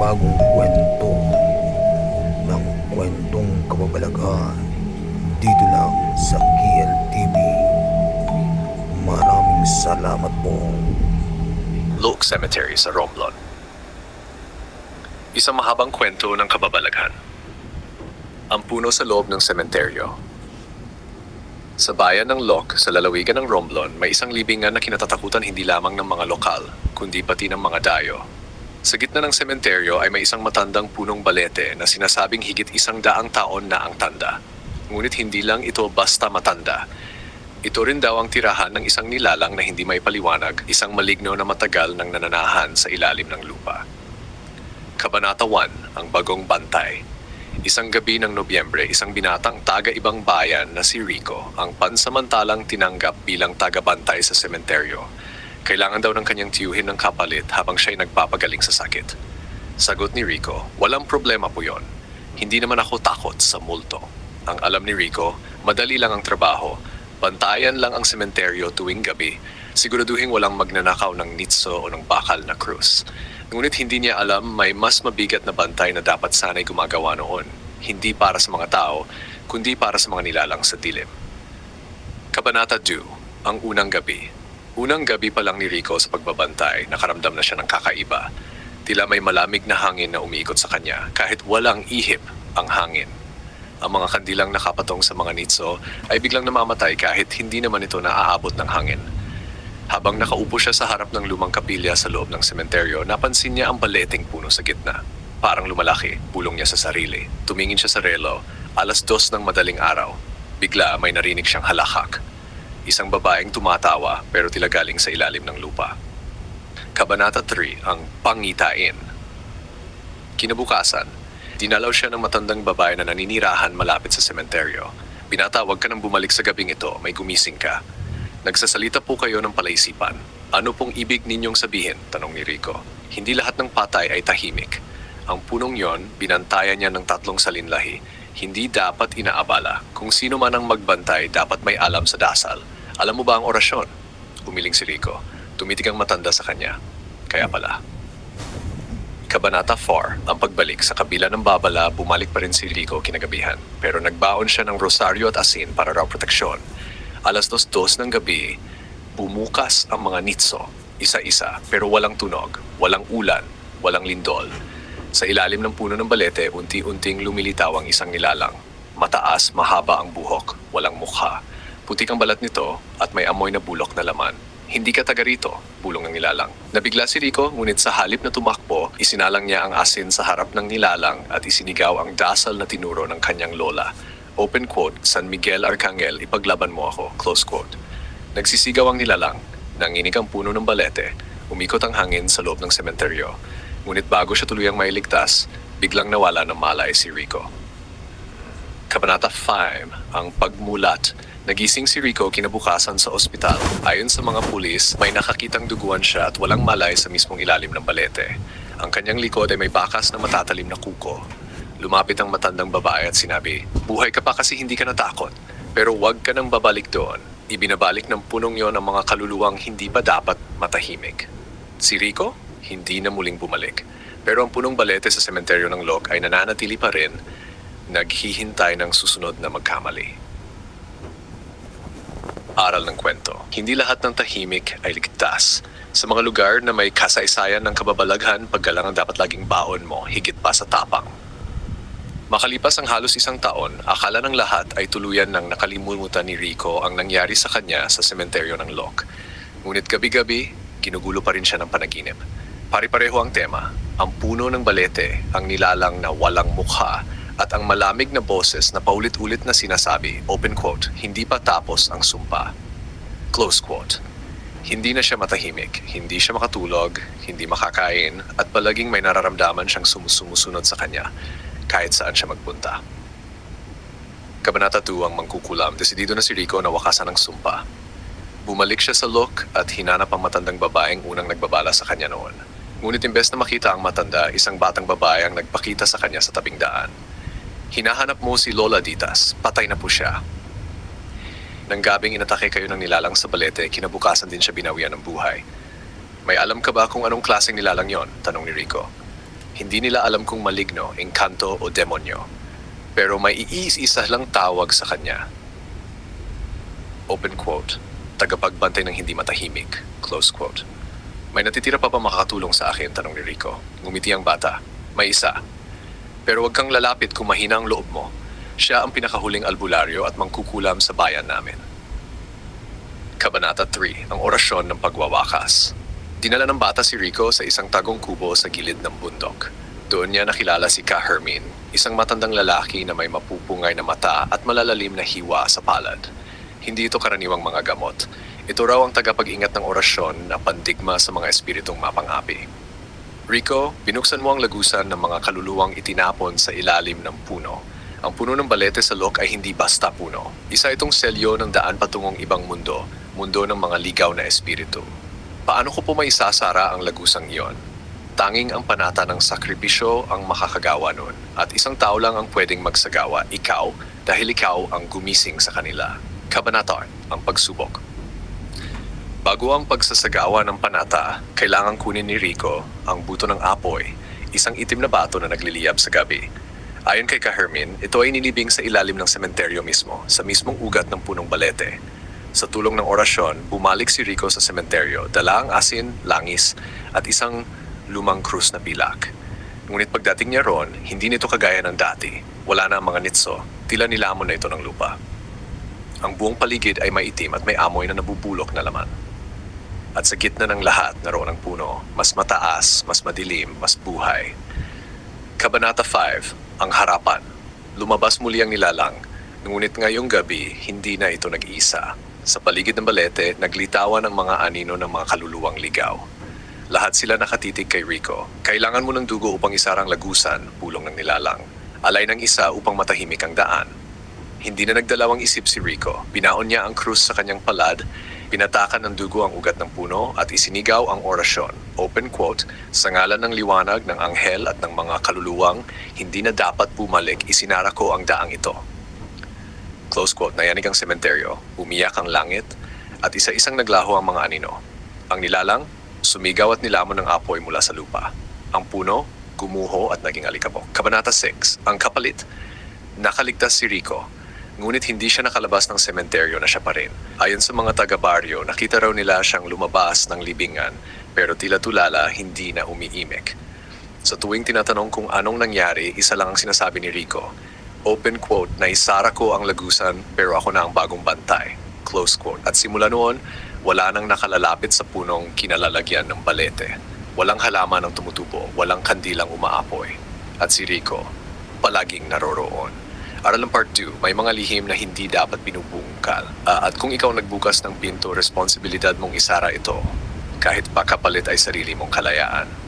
panibagong kwento ng kwentong kababalaghan dito lang sa KLTV. Maraming salamat po. Loc Cemetery sa Romblon. Isang mahabang kwento ng kababalaghan. Ang puno sa loob ng sementeryo. Sa bayan ng Loc, sa lalawigan ng Romblon, may isang libingan na kinatatakutan hindi lamang ng mga lokal, kundi pati ng mga dayo. Sa gitna ng sementeryo ay may isang matandang punong balete na sinasabing higit 100 taon na ang tanda. Ngunit hindi lang ito basta matanda. Ito rin daw ang tirahan ng isang nilalang na hindi may paliwanag, isang maligno na matagal nang nananahan sa ilalim ng lupa. Kabanata 1, ang bagong bantay. Isang gabi ng Nobyembre, isang binatang taga-ibang bayan na si Rico ang pansamantalang tinanggap bilang taga-bantay sa sementeryo. Kailangan daw ng kanyang tiyuhin ng kapalit habang siya'y nagpapagaling sa sakit. Sagot ni Rico, walang problema po yon. Hindi naman ako takot sa multo. Ang alam ni Rico, madali lang ang trabaho. Bantayan lang ang sementeryo tuwing gabi. Siguraduhin walang magnanakaw ng nitso o ng bakal na krus. Ngunit hindi niya alam may mas mabigat na bantay na dapat sana'y gumagawa noon. Hindi para sa mga tao, kundi para sa mga nilalang sa dilim. Kabanata 2, ang unang gabi. Unang gabi pa lang ni Rico sa pagbabantay, nakaramdam na siya ng kakaiba. Tila may malamig na hangin na umiikot sa kanya kahit walang ihip ang hangin. Ang mga kandilang nakapatong sa mga nitso ay biglang namamatay kahit hindi naman ito naaabot ng hangin. Habang nakaupo siya sa harap ng lumang kapilya sa loob ng sementeryo, napansin niya ang baleteng puno sa gitna. Parang lumalaki, bulong niya sa sarili. Tumingin siya sa relo, 2:00 ng madaling araw. Bigla may narinig siyang halakak. Isang babaeng tumatawa pero tila galing sa ilalim ng lupa. Kabanata 3, ang pangitain. Kinabukasan, dinalaw siya ng matandang babae na naninirahan malapit sa sementeryo. Pinatawag ka nang bumalik sa gabing ito, may gumising ka. Nagsasalita po kayo ng palaisipan. Ano pong ibig ninyong sabihin? Tanong ni Rico. Hindi lahat ng patay ay tahimik. Ang punong yon, binantayan niya ng 3 salinlahi. Hindi dapat inaabala. Kung sino man ang magbantay, dapat may alam sa dasal. Alam mo ba ang orasyon? Umiling si Rico. Tumitig ang matanda sa kanya. Kaya pala. Kabanata 4, ang pagbalik. Sa kabila ng babala, bumalik pa rin si Rico kinagabihan. Pero nagbaon siya ng rosaryo at asin para raw proteksyon. 2:02 ng gabi, bumukas ang mga nitso, isa-isa, pero walang tunog, walang ulan, walang lindol. Sa ilalim ng puno ng balete, unti-unting lumilitaw ang isang nilalang. Mataas, mahaba ang buhok, walang mukha. Putik ang balat nito at may amoy na bulok na laman. Hindi ka taga rito, bulong ng nilalang. Nabigla si Rico, ngunit sa halip na tumakbo, isinalang niya ang asin sa harap ng nilalang at isinigaw ang dasal na tinuro ng kanyang lola. Open quote, San Miguel Arcangel, ipaglaban mo ako, close quote. Nagsisigaw ang nilalang, nanginig ang puno ng balete, umikot ang hangin sa loob ng sementeryo. Ngunit bago siya tuluyang mailigtas, biglang nawala ng malay si Rico. Kabanata 5, ang pagmulat. Nagising si Rico kinabukasan sa ospital. Ayon sa mga pulis, may nakakitang duguan siya at walang malay sa mismong ilalim ng balete. Ang kanyang likod ay may bakas na matatalim na kuko. Lumapit ang matandang babae at sinabi, buhay ka pa kasi hindi ka natakot. Pero huwag ka nang babalik doon. Ibinabalik ng punong yon ang mga kaluluwang hindi pa dapat matahimik. Si Rico, hindi na muling bumalik. Pero ang punong balete sa sementeryo ng Loc ay nananatili pa rin, naghihintay ng susunod na magkamali. Aral ng kwento. Hindi lahat ng tahimik ay ligtas. Sa mga lugar na may kasaysayan ng kababalaghan, paggalang ang dapat laging baon mo, higit pa sa tapang. Makalipas ang halos 1 taon, akala ng lahat ay tuluyan ng nakalimutan ni Rico ang nangyari sa kanya sa sementeryo ng Loc. Ngunit gabi-gabi, ginugulo pa rin siya ng panaginip. Pari-pareho ang tema, ang puno ng balete, ang nilalang na walang mukha, at ang malamig na boses na paulit-ulit na sinasabi, open quote, hindi pa tapos ang sumpa. Close quote. Hindi na siya matahimik, hindi siya makatulog, hindi makakain, at palaging may nararamdaman siyang sumusunod sa kanya, kahit saan siya magpunta. Kabanata 2, ang mangkukulam. Desidido na si Rico na wakasan ang sumpa. Bumalik siya sa Loc at hinanap ang matandang babaeng unang nagbabala sa kanya noon. Ngunit imbes na makita ang matanda, isang batang babae ang nagpakita sa kanya sa tabing daan. Hinahanap mo si Lola Ditas, patay na po siya. Nang gabing inatake kayo ng nilalang sa balete, kinabukasan din siya binawian ng buhay. May alam ka ba kung anong klaseng nilalang yon? Tanong ni Rico. Hindi nila alam kung maligno, engkanto o demonyo. Pero may iisa lang tawag sa kanya. Open quote. Tagapagbantay ng hindi matahimik. Close quote. May natitira pa ba makakatulong sa akin? Tanong ni Rico. Ngumiti ang bata. May isa. Pero wag kang lalapit kung mahina ang loob mo. Siya ang pinakahuling albularyo at mangkukulam sa bayan namin. Kabanata 3, ang orasyon ng pagwawakas. Dinala ng bata si Rico sa isang tagong kubo sa gilid ng bundok. Doon niya nakilala si Ka Hermin, isang matandang lalaki na may mapupungay na mata at malalalim na hiwa sa palad. Hindi ito karaniwang mga gamot. Ito raw ang tagapag-ingat ng orasyon na pandigma sa mga espiritong mapang-api. Rico, binuksan mo ang lagusan ng mga kaluluwang itinapon sa ilalim ng puno. Ang puno ng balete sa Lok ay hindi basta puno. Isa itong selyo ng daan patungong ibang mundo, mundo ng mga ligaw na espiritu. Paano ko po maisasara ang lagusang iyon? Tanging ang panata ng sakripisyo ang makakagawa nun at isang tao lang ang pwedeng magsagawa, ikaw, dahil ikaw ang gumising sa kanila. Kabanata 8, ang pagsubok. Bago ang pagsasagawa ng panata, kailangan kunin ni Rico ang buto ng apoy, isang itim na bato na nagliliyab sa gabi. Ayon kay Ka Hermin, ito ay nilibing sa ilalim ng sementeryo mismo, sa mismong ugat ng punong balete. Sa tulong ng orasyon, bumalik si Rico sa sementeryo, dala ang asin, langis, at isang lumang krus na pilak. Ngunit pagdating niya roon, hindi nito kagaya ng dati. Wala na ang mga nitso, tila nilamon na ito ng lupa. Ang buong paligid ay maitim at may amoy na nabubulok na laman. At sa gitna ng lahat naroon ang puno, mas mataas, mas madilim, mas buhay. Kabanata 5, ang harapan. Lumabas muli ang nilalang, ngunit ngayong gabi, hindi na ito nag-iisa. Sa paligid ng balete, naglitawan ang mga anino ng mga kaluluwang ligaw. Lahat sila nakatitig kay Rico. Kailangan mo ng dugo upang isarang lagusan, pulong ng nilalang. Alay ng isa upang matahimik ang daan. Hindi na nagdalawang isip si Rico. Binaon niya ang krus sa kanyang palad, pinatakan ng dugo ang ugat ng puno at isinigaw ang orasyon. Open quote, sa ngalan ng liwanag ng anghel at ng mga kaluluwang, hindi na dapat bumalik, isinara ko ang daang ito. Close quote, nayanig ang sementeryo, umiyak ang langit, at isa-isang naglaho ang mga anino. Ang nilalang, sumigaw at nilamon ng apoy mula sa lupa. Ang puno, gumuho at naging alikabok. Kabanata 6, ang kapalit. Nakaligtas si Rico, ngunit hindi siya nakalabas ng sementeryo na siya pa rin. Ayon sa mga taga-baryo, nakita raw nila siyang lumabas ng libingan, pero tila tulala, hindi na umiimik. Sa tuwing tinatanong kung anong nangyari, isa lang ang sinasabi ni Rico. Open quote, naisara ko ang lagusan pero ako na ang bagong bantay. Close quote. At simula noon, wala nang nakalalapit sa punong kinalalagyan ng balete. Walang halaman ang tumutubo, walang kandilang umaapoy. At si Rico, palaging naroroon. Aralang Part 2, may mga lihim na hindi dapat binubungkal. At kung ikaw nagbukas ng pinto, responsibilidad mong isara ito. Kahit pa kapalit ay sarili mong kalayaan.